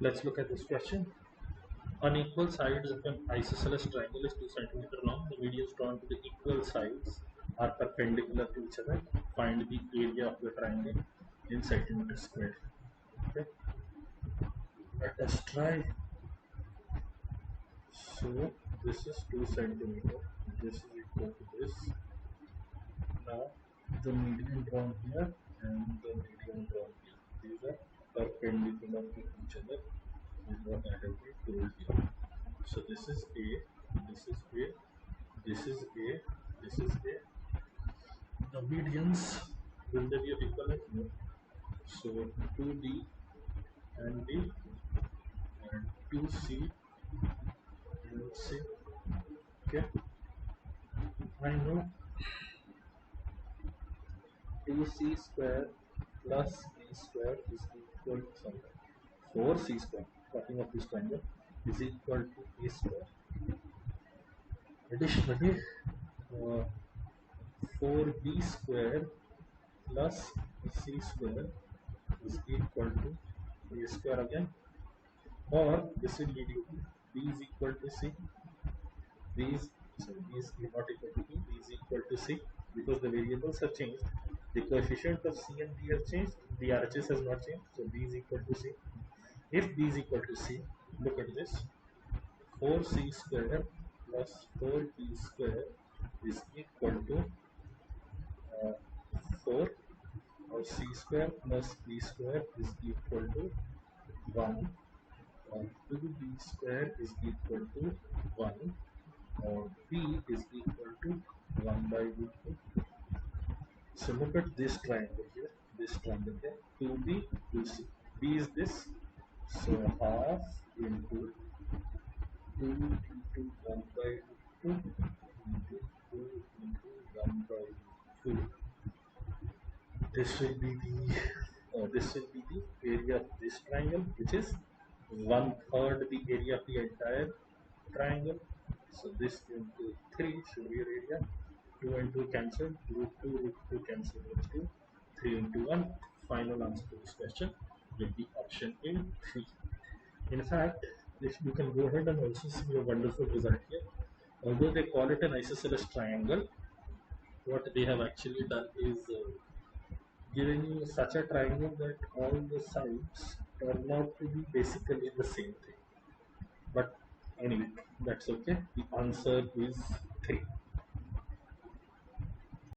Let's look at this question. Unequal sides of an isosceles triangle is 2 centimeter long. The medians drawn to the equal sides are perpendicular to each other. Find the area of the triangle in centimeter square. Okay. Let us try. So this is 2 centimeter. This is equal to this. Now the median drawn here and the median drawn here. These are perpendicular to each other. Is what I have told here. So this is A, this is A, this is A, this is A. The medians, will they be equivalent? No. So 2D and B and 2C and C. Okay. I know 2C square plus B square is equal to something. 4C square, talking of this triangle, is equal to A square. Additionally, 4B square plus C square is equal to A square again, or this will lead you to B is equal to C. B is not equal to B. B is equal to C because the variables have changed. The coefficient of C and B have changed. The RHS has not changed, so B is equal to C. If B is equal to C, look at this: 4C square plus 4B square is equal to 4, or C square plus B square is equal to 1, or 2B square is equal to 1, or B is equal to 1 by root 2. So look at this triangle here, 2B, 2C. B is this, so half into 2 into 1 by root 2 into 2 into 1 by root 2. This will be the area of this triangle, which is 1/3 the area of the entire triangle. So this into 3 should be your area. 2 and 2 cancel, root 2 cancel, root 2, 3 into 1. Final answer to this question will be option A, 3. In fact, if you can go ahead and also see a wonderful result here. Although they call it an isosceles triangle, what they have actually done is giving you such a triangle that all the sides turn out to be basically the same thing. But anyway, that's okay. The answer is 3.